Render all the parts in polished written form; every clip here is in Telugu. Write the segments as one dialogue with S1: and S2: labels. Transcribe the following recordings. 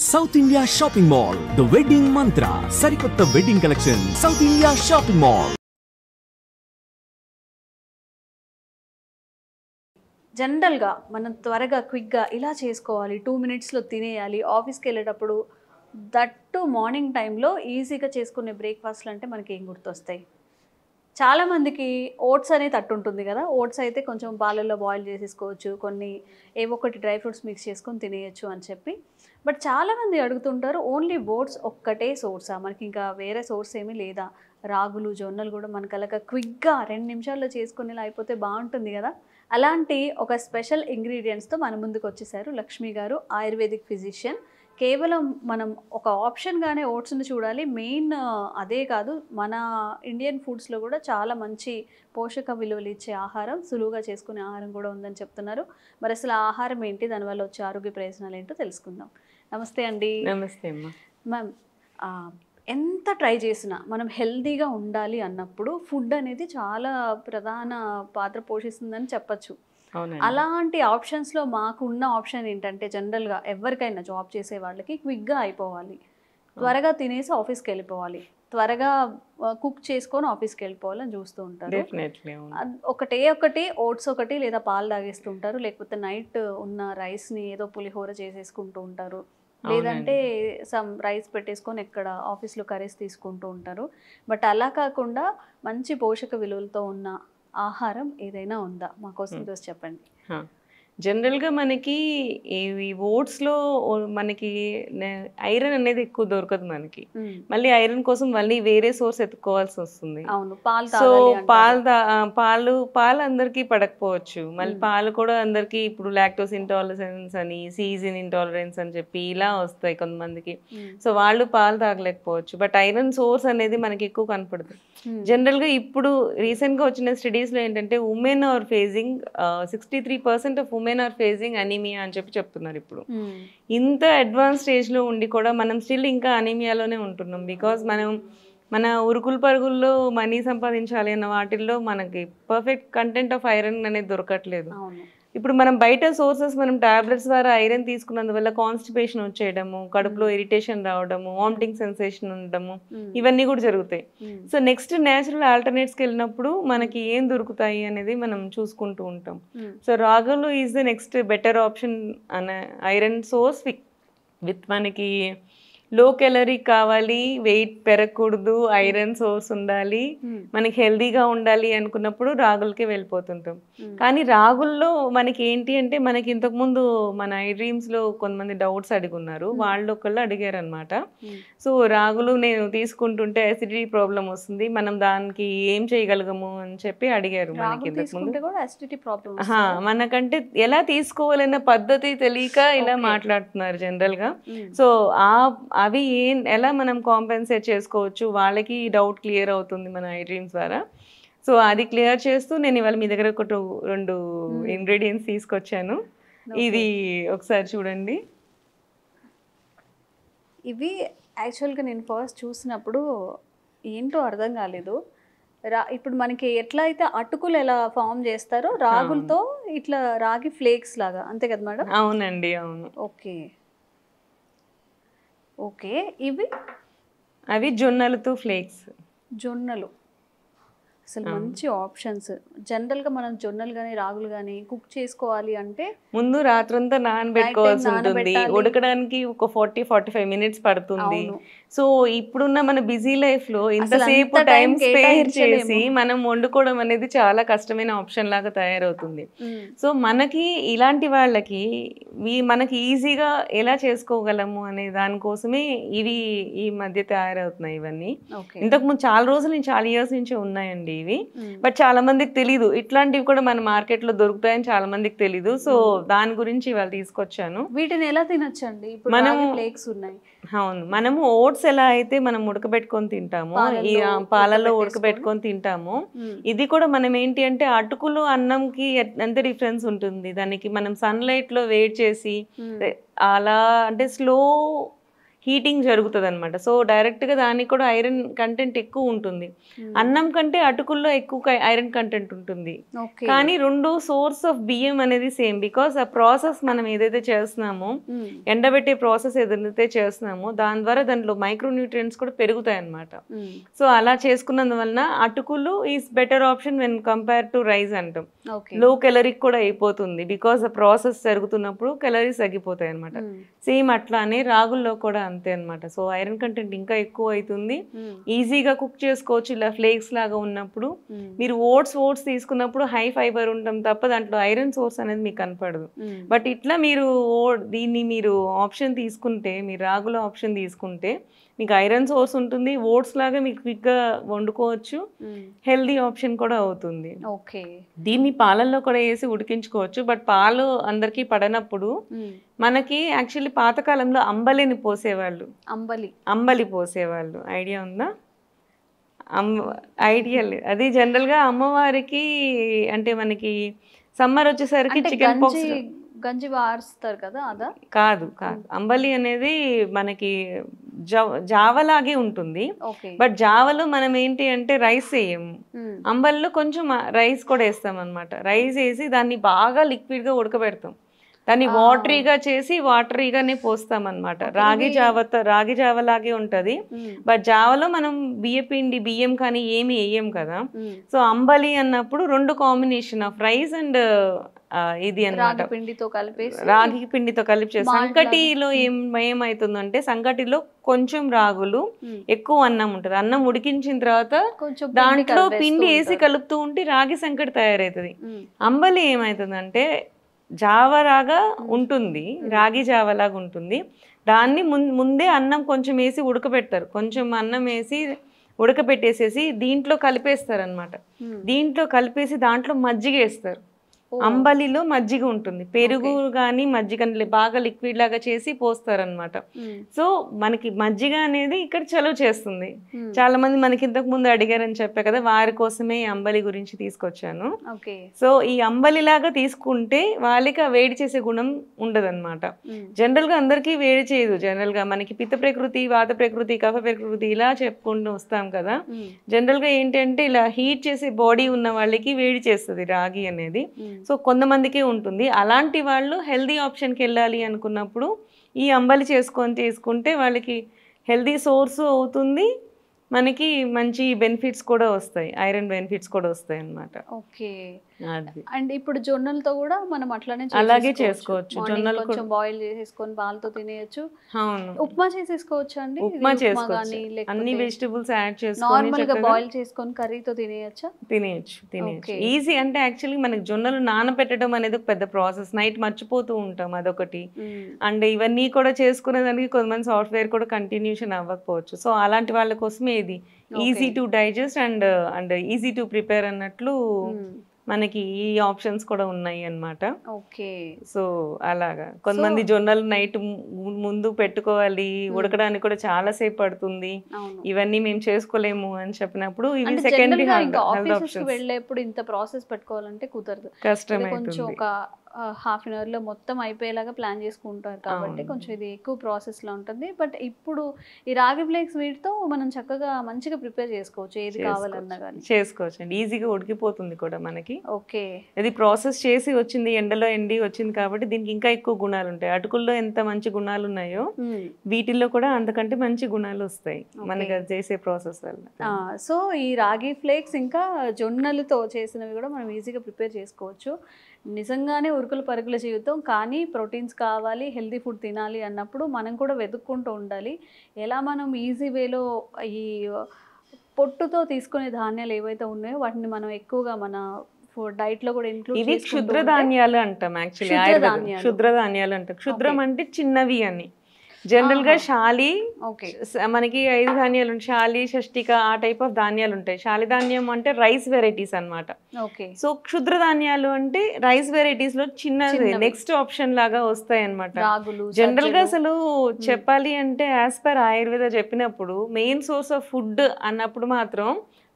S1: South India Shopping Mall, The Wedding Mantra, Sarikotta Wedding Collection, South India Shopping Mall.
S2: జనరల్గా మనం త్వరగా క్విక్గా ఇలా చేసుకోవాలి 2 మినిట్స్లో తినేయాలి ఆఫీస్కి వెళ్ళేటప్పుడు దట్టు మార్నింగ్ టైంలో ఈజీగా చేసుకునే బ్రేక్ఫాస్ట్లు అంటే మనకి ఏం గుర్తొస్తాయి? చాలామందికి ఓట్స్ అనేది తట్టుంటుంది కదా, ఓట్స్ అయితే కొంచెం పాలల్లో బాయిల్ చేసేసుకోవచ్చు, కొన్ని ఏవో ఒకటి డ్రై ఫ్రూట్స్ మిక్స్ చేసుకొని తినేయచ్చు అని చెప్పి. బట్ చాలామంది అడుగుతుంటారు ఓన్లీ ఓట్స్ ఒక్కటే సోర్సా, మనకి ఇంకా వేరే సోర్స్ ఏమీ లేదా? రాగులు జొన్నలు కూడా మనకు అలాగా క్విక్గా 2 నిమిషాల్లో చేసుకునేలా అయిపోతే బాగుంటుంది కదా. అలాంటి ఒక స్పెషల్ ఇంగ్రీడియంట్స్తో మన ముందుకు వచ్చేసారు లక్ష్మి గారు, ఆయుర్వేదిక్ ఫిజిషియన్. కేవలం మనం ఒక ఆప్షన్గానే ఓట్స్ని చూడాలి, మెయిన్ అదే కాదు, మన ఇండియన్ ఫుడ్స్లో కూడా చాలా మంచి పోషక విలువలు ఇచ్చే ఆహారం, సులువుగా చేసుకునే ఆహారం కూడా ఉందని చెప్తున్నారు. మరి అసలు ఆ ఆహారం ఏంటి, దానివల్ల వచ్చే ఆరోగ్య ప్రయోజనాలు ఏంటో తెలుసుకుందాం. నమస్తే అండి.
S3: నమస్తే అమ్మా.
S2: మ్యామ్, ఎంత ట్రై చేసినా మనం హెల్తీగా ఉండాలి అన్నప్పుడు ఫుడ్ అనేది చాలా ప్రధాన పాత్ర పోషిస్తుందని చెప్పచ్చు. అలాంటి ఆప్షన్స్లో మాకు ఉన్న ఆప్షన్ ఏంటంటే, జనరల్గా ఎవరికైనా జాబ్ చేసే వాళ్ళకి క్విక్గా అయిపోవాలి, త్వరగా తినేసి ఆఫీస్కి వెళ్ళిపోవాలి, త్వరగా కుక్ చేసుకొని ఆఫీస్కి వెళ్ళిపోవాలని చూస్తూ ఉంటారు. ఒకటి ఓట్స్ ఒకటి లేదా పాలు తాగేస్తుంటారు, లేకపోతే నైట్ ఉన్న రైస్ని ఏదో పులిహోర చేసేసుకుంటూ ఉంటారు, లేదంటే సమ్ రైస్ పెట్టేసుకొని ఎక్కడ ఆఫీస్లో కర్రీస్ తీసుకుంటూ ఉంటారు. బట్ అలా కాకుండా మంచి పోషక విలువలతో ఉన్న ఆహారం ఏదైనా ఉందా? మాకోసం ఈరోజు చెప్పండి.
S3: జనరల్గా మనకి ఈ ఓట్స్లో మనకి ఐరన్ అనేది ఎక్కువ దొరకదు మనకి. మళ్ళీ ఐరన్ కోసం మళ్ళీ వేరే సోర్స్ ఎత్తుకోవాల్సి వస్తుంది. సో పాలు అందరికీ పడకపోవచ్చు. మళ్ళీ పాలు కూడా అందరికీ ఇప్పుడు లాక్టోస్ ఇంటాలరెన్స్ అని, సీజన్ ఇంటాలరెన్స్ అని చెప్పి ఇలా వస్తాయి కొంతమందికి. సో వాళ్ళు పాలు తాగలేకపోవచ్చు. బట్ ఐరన్ సోర్స్ అనేది మనకి ఎక్కువ కనపడుతుంది. జనరల్గా ఇప్పుడు రీసెంట్గా వచ్చిన స్టడీస్లో ఏంటంటే women are facing 63% of women are facing anaemia అని చెప్పి చెప్తున్నారు. ఇప్పుడు ఇంత అడ్వాన్స్ స్టేజ్లో ఉండి కూడా మనం స్టిల్ ఇంకా అనీమియాలోనే ఉంటున్నాం. బికాజ్ మన ఉరుకులు పరుగుల్లో మనీ సంపాదించాలి అన్న వాటిల్లో మనకి పర్ఫెక్ట్ కంటెంట్ ఆఫ్ ఐరన్ అనేది దొరకట్లేదు. ఇప్పుడు మనం బయట సోర్సెస్, మనం టాబ్లెట్స్ ద్వారా ఐరన్ తీసుకున్నందువల్ల కాన్స్టిపేషన్ వచ్చేయడము, కడుపులో ఇరిటేషన్ రావడము, వామిటింగ్ సెన్సేషన్ ఉండడము, ఇవన్నీ కూడా జరుగుతాయి. సో నెక్స్ట్ న్యాచురల్ ఆల్టర్నేట్స్కి వెళ్ళినప్పుడు మనకి ఏం దొరుకుతాయి అనేది మనం చూసుకుంటూ ఉంటాం. సో రాగులు is the next better option అనే ఐరన్ సోర్స్ విత్ మనకి లో క్యాలరీ కావాలి, వెయిట్ పెరగకూడదు, ఐరన్ సోర్స్ ఉండాలి, మనకి హెల్దీగా ఉండాలి అనుకున్నప్పుడు రాగులకే వెళ్ళిపోతుంటాం. కానీ రాగుల్లో మనకి ఏంటి అంటే, మనకి ఇంతకుముందు మన ఐ డ్రీమ్స్లో కొంతమంది డౌట్స్ అడుగున్నారు. వాళ్ళు ఒకళ్ళు అడిగారు అనమాట. సో రాగులు నేను తీసుకుంటుంటే అసిడిటీ ప్రాబ్లం వస్తుంది, మనం దానికి ఏం చేయగలగము అని చెప్పి అడిగారు. మనకి ఇంతకుముందు మనకంటే ఎలా తీసుకోవాలన్న పద్ధతి తెలియక ఇలా మాట్లాడుతున్నారు జనరల్గా. సో అవి ఎలా మనం కాంపెన్సేట్ చేసుకోవచ్చు, వాళ్ళకి డౌట్ క్లియర్ అవుతుంది మన ఐ డ్రీమ్స్ ద్వారా. సో అది క్లియర్ చేస్తూ నేను ఇవాళ మీ దగ్గర 2 ఇంగ్రీడియంట్స్ తీసుకొచ్చాను. ఇది ఒకసారి చూడండి.
S2: ఇవి యాక్చువల్గా నేను ఫస్ట్ చూసినప్పుడు ఏంటో అర్థం కాలేదు. ఇప్పుడు మనకి ఎట్లా అయితే అటుకులు ఎలా ఫామ్ చేస్తారో రాగులతో ఇట్లా రాగి ఫ్లేక్స్ లాగా, అంతే కదా మేడం?
S3: అవునండి, అవును.
S2: ఓకే
S3: అవి జొన్నలతో ఫ్లేక్స్.
S2: జొన్నలు అసలు మంచి ఆప్షన్స్. జనరల్గా మనం జొన్నలు కానీ రాగులు కానీ కుక్ చేసుకోవాలి అంటే
S3: ముందు రాత్రంతా నానబెట్టుకోవాల్సి ఉంటుంది, ఉడకడానికి ఒక 40-45 మినిట్స్ పడుతుంది. సో ఇప్పుడున్న మన బిజీ లైఫ్ లో ఇంతసేపు టైం స్పేర్ చేసి మనం వండుకోవడం అనేది చాలా కష్టమైన ఆప్షన్ లాగా తయారవుతుంది. సో మనకి ఇలాంటి వాళ్ళకి మనకి ఈజీగా ఎలా చేసుకోగలము అనే దానికోసమే ఇవి ఈ మధ్య తయారవుతున్నాయి. ఇవన్నీ ఇంతకుముందు చాలా రోజుల నుంచి, చాలా ఇయర్స్ నుంచి ఉన్నాయండి ఇవి. బట్ చాలా మందికి తెలీదు, ఇట్లాంటివి కూడా మన మార్కెట్ లో దొరుకుతాయని చాలా మందికి తెలీదు. సో దాని గురించి ఇవాళ తీసుకొచ్చాను.
S2: వీటిని ఎలా తినొచ్చండి?
S3: అవును, మనము ఓట్స్ ఎలా అయితే మనం ఉడకబెట్టుకొని తింటామో, ఈ పాలల్లో ఉడకబెట్టుకొని తింటామో, ఇది కూడా మనం ఏంటి అంటే అటుకులు అన్నంకి ఎంత డిఫరెన్స్ ఉంటుంది. దానికి మనం సన్లైట్ లో వేడి చేసి అలా అంటే స్లో హీటింగ్ జరుగుతుంది అనమాట. సో డైరెక్ట్గా దానికి కూడా ఐరన్ కంటెంట్ ఎక్కువ ఉంటుంది. అన్నం కంటే అటుకుల్లో ఎక్కువ ఐరన్ కంటెంట్ ఉంటుంది. కానీ రెండు సోర్స్ ఆఫ్ బియ్యం అనేది సేమ్. బికాస్ ఆ ప్రాసెస్ మనం ఏదైతే చేస్తున్నామో, ఎండబెట్టే ప్రాసెస్ ఏదైతే చేస్తున్నామో దాని ద్వారా దాంట్లో మైక్రోన్యూట్రియంట్స్ కూడా పెరుగుతాయి అన్నమాట. సో అలా చేసుకున్నందువలన అటుకులు is better option when compare to rice అంటాం. లో కెలరిక్ కూడా అయిపోతుంది బికాస్ ఆ ప్రాసెస్ జరుగుతున్నప్పుడు కెలరీస్ తగ్గిపోతాయి అనమాట. సేమ్ అట్లానే రాగుల్లో కూడా అంతే అనమాట. సో ఐరన్ కంటెంట్ ఇంకా ఎక్కువ అవుతుంది. ఈజీగా కుక్ చేసుకోవచ్చు ఇలా ఫ్లేక్స్ లాగా ఉన్నప్పుడు. మీరు ఓట్స్ తీసుకున్నప్పుడు హై ఫైబర్ ఉంటాం తప్ప దాంట్లో ఐరన్ సోర్స్ అనేది మీకు కనపడదు. బట్ ఇట్లా మీరు దీన్ని మీరు ఆప్షన్ తీసుకుంటే, మీరు రాగుల ఆప్షన్ తీసుకుంటే మీకు ఐరన్ సోర్స్ ఉంటుంది. ఓట్స్ లాగా మీకు క్విక్గా వండుకోవచ్చు. హెల్దీ ఆప్షన్ కూడా అవుతుంది. దీన్ని పాలల్లో కూడా వేసి ఉడికించుకోవచ్చు. బట్ పాలు అందరికీ పడనప్పుడు మనకి యాక్చువల్లీ పాతకాలంలో అంబలిని పోసేవాళ్ళు. అంబలి పోసేవాళ్ళు. ఐడియా ఉందా? ఐడియా లేదు. అది జనరల్గా అమ్మవారికి అంటే మనకి సమ్మర్ వచ్చేసరికి చికెన్ పాక్స్
S2: గంజి వారుస్తారు కదా, అదా?
S3: కాదు. అంబలి అనేది మనకి జావలాగే ఉంటుంది. బట్ జావలో మనం ఏంటి అంటే రైస్ వేయము. అంబలిలో కొంచెం రైస్ కూడా వేస్తాం అనమాట. రైస్ వేసి దాన్ని బాగా లిక్విడ్గా ఉడకబెడతాం. దాన్ని వాటరీగా చేసి వాటరీగానే పోస్తాం అనమాట. రాగి జావలాగే ఉంటది. బట్ జావలో మనం బియ్యం కానీ ఏమి వేయం కదా. సో అంబలి అన్నప్పుడు రెండు కాంబినేషన్ ఆఫ్ రైస్ అండ్ ఇది అన్నమాట, రాగి పిండితో కలిపి. సంకటిలో ఏమైతుందంటే సంకటిలో కొంచెం రాగులు ఎక్కువ అన్నం ఉంటుంది. అన్నం ఉడికించిన తర్వాత దాంట్లో పిండి వేసి కలుపుతూ ఉంటే రాగి సంకటి తయారవుతుంది. అంబలి ఏమైతుందంటే జావలాగా ఉంటుంది, రాగి జావలాగా ఉంటుంది. దాన్ని ముందే అన్నం కొంచెం వేసి ఉడకబెడతారు. కొంచెం అన్నం వేసి ఉడకబెట్టేసేసి దీంట్లో కలిపేస్తారు అనమాట. దీంట్లో కలిపేసి దాంట్లో మజ్జిగ వేస్తారు. అంబలిలో మజ్జిగ ఉంటుంది. పెరుగు కానీ మజ్జిగ బాగా లిక్విడ్ లాగా చేసి పోస్తారనమాట. సో మనకి మజ్జిగ అనేది ఇక్కడ చలువ చేస్తుంది. చాలా మంది మనకి ఇంతకు ముందు అడిగారని చెప్పా కదా, వారి కోసమే ఈ అంబలి గురించి తీసుకొచ్చాను. సో ఈ అంబలి లాగా తీసుకుంటే వాళ్ళకి ఆ వేడి చేసే గుణం ఉండదు అనమాట. జనరల్ గా అందరికీ వేడి చేయదు. జనరల్ గా మనకి పిత్త ప్రకృతి, వాత ప్రకృతి, కఫ ప్రకృతి ఇలా చెప్పుకుంటూ వస్తాం కదా. జనరల్ గా ఏంటంటే ఇలా హీట్ చేసే బాడీ ఉన్న వాళ్ళకి వేడి చేస్తుంది రాగి అనేది. సో కొంతమందికే ఉంటుంది. అలాంటి వాళ్ళు హెల్దీ ఆప్షన్కి వెళ్ళాలి అనుకున్నప్పుడు ఈ అంబలి తీసుకుంటే వాళ్ళకి హెల్దీ సోర్సు అవుతుంది. మనకి మంచి బెనిఫిట్స్ కూడా వస్తాయి, ఐరన్ బెనిఫిట్స్ కూడా వస్తాయి అన్నమాట.
S2: ఓకే. అండ్ ఇప్పుడు జొన్నలతో కూడా మనం అలాగే చేసుకోవచ్చు. జొన్నలు కొంచెం బాయిల్ చేసేసుకొని పాలతో తినేయచ్చు. అవును. ఉప్మా చేసేసుకోవచ్చు అండి.
S3: ఉప్మా చేసుకోవచ్చు. అన్ని వెజిటబుల్స్ యాడ్ చేసుకొని
S2: నార్మల్ గా బాయిల్ చేసుకొని కర్రీతో తినేయచ్చా?
S3: తినేయచ్చు. ఈజీ. అంటే యాక్చువల్లీ మనకి జొన్నలు నానబెట్టడం అనేది ఒక పెద్ద ప్రాసెస్. నైట్ మర్చిపోతూ ఉంటాం, అదొకటి. అండ్ ఇవన్నీ కూడా చేసుకునేదానికి కొంతమంది సాఫ్ట్వేర్ కూడా కంటిన్యూషన్ అవ్వకపోవచ్చు. సో అలాంటి వాళ్ళ కోసమే ఇది easy to digest and easy to prepare అన్నట్లు మనకి ఈ ఆప్షన్స్ కూడా ఉన్నాయి అన్నమాట.
S2: ఓకే.
S3: సో అలాగా కొంతమంది జొన్నలు నైట్ ముందు పెట్టుకోవాలి, ఉడకడానికి కూడా చాలా సేపు పడుతుంది, ఇవన్నీ మేము చేసుకోలేము అని చెప్పినప్పుడు ఇవి సెకండరీ
S2: వెళ్ళేప్పుడు ఇంత ప్రాసెస్ పెట్టుకోవాలంటే కుదరదు, కష్టం. కొంచెం ఒక హాఫ్ అన్ అవర్లో మొత్తం అయిపోయేలాగా ప్లాన్ చేసుకుంటారు కాబట్టి కొంచెం ఇది ఎక్కువ ప్రాసెస్లో ఉంటుంది. బట్ ఇప్పుడు ఈ రాగి ఫ్లేక్స్ వీటితో మనం చక్కగా మంచిగా ప్రిపేర్ చేసుకోవచ్చు, ఏది కావాలన్నా కానీ
S3: చేసుకోవచ్చు అండి. ఈజీగా ఉడికిపోతుంది కూడా మనకి.
S2: ఓకే.
S3: ఇది ప్రాసెస్ చేసి వచ్చింది, ఎండలో ఎండి వచ్చింది కాబట్టి దీనికి ఇంకా ఎక్కువ గుణాలు ఉంటాయి. అటుకుల్లో ఎంత మంచి గుణాలు ఉన్నాయో వీటిల్లో కూడా అంతకంటే మంచి గుణాలు వస్తాయి మనకి అది చేసే ప్రాసెస్ వల్ల.
S2: సో ఈ రాగి ఫ్లేక్స్ ఇంకా జొన్నలతో చేసినవి కూడా మనం ఈజీగా ప్రిపేర్ చేసుకోవచ్చు. నిజంగానే ఉరుకుల పరుగుల జీవితం, కానీ ప్రోటీన్స్ కావాలి, హెల్తీ ఫుడ్ తినాలి అన్నప్పుడు మనం కూడా వెతుక్కుంటూ ఉండాలి. ఎలా మనం ఈజీ వేలో ఈ పొట్టుతో తీసుకునే ధాన్యాలు ఏవైతే ఉన్నాయో వాటిని మనం ఎక్కువగా మన డైట్ లో కూడా ఇంక్లూడ్
S3: ఇవి క్షుద్ర ధాన్యాలు అంటాం. యాక్చువల్లీ క్షుద్ర ధాన్యాలు అంటాం. క్షుద్రం అంటే చిన్నవి అని. జనరల్ గా శాలి మనకి 5 ధాన్యాలు ఉంటాయి. శాలి, షష్టిక ఆ టైప్ ఆఫ్ ధాన్యాలు ఉంటాయి. శాలి ధాన్యం అంటే రైస్ వెరైటీస్ అన్నమాట. సో క్షుద్ర ధాన్యాలు అంటే రైస్ వెరైటీస్ లో చిన్నది నెక్స్ట్ ఆప్షన్ లాగా వస్తాయి అన్నమాట. జనరల్ గా అసలు చెప్పాలి అంటే యాజ్ పర్ ఆయుర్వేద చెప్పినప్పుడు మెయిన్ సోర్స్ ఆఫ్ ఫుడ్ అన్నప్పుడు మాత్రం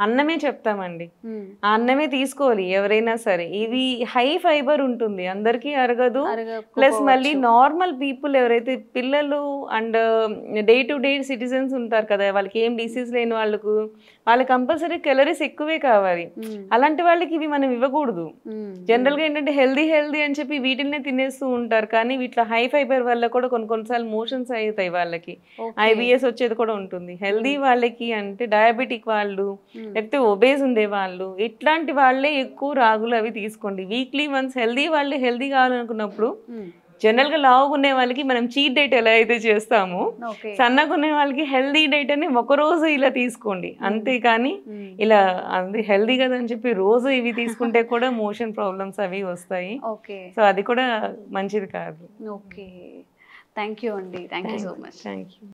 S3: అన్నమే చెప్తామండి. ఆ అన్నమే తీసుకోవాలి ఎవరైనా సరే. ఇవి హై ఫైబర్ ఉంటుంది, అందరికీ అరగదు. ప్లస్ మళ్ళీ నార్మల్ పీపుల్ ఎవరైతే పిల్లలు and day to day citizens ఉంటారు కదా, వాళ్ళకి ఏం డిసీజ్ లేని వాళ్ళకి కంపల్సరీ క్యాలరీస్ ఎక్కువే కావాలి. అలాంటి వాళ్ళకి ఇవి మనం ఇవ్వకూడదు. జనరల్గా ఏంటంటే హెల్దీ అని చెప్పి వీటినే తినేస్తూ ఉంటారు, కానీ వీటిలో హై ఫైబర్ వల్ల కూడా కొన్నిసార్లు మోషన్స్ అవుతాయి వాళ్ళకి, IBS వచ్చేది కూడా ఉంటుంది. హెల్దీ వాళ్ళకి అంటే డయాబెటిక్ వాళ్ళు, లేకపోతే ఒబేస్ ఉండే వాళ్ళు, ఇట్లాంటి వాళ్ళే ఎక్కువ రాగులు అవి తీసుకోండి. వీక్లీ వన్స్ హెల్దీ వాళ్ళు హెల్దీ కావాలనుకున్నప్పుడు జనరల్గా లావుగా ఉండే వాళ్ళకి మనం చీట్ డైట్ ఎలా అయితే చేస్తామో, సన్నగా ఉండే వాళ్ళకి హెల్దీ డైట్ అని ఒకరోజు ఇలా తీసుకోండి. అంతేకాని ఇలా అది హెల్దీ కదా అని చెప్పి రోజు ఇవి తీసుకుంటే కూడా మోషన్ ప్రాబ్లమ్స్ అవి వస్తాయి. సో అది కూడా మంచిది కాదు.
S2: ఓకే, థ్యాంక్ యూ అండి, thank you so much.
S3: Thank you.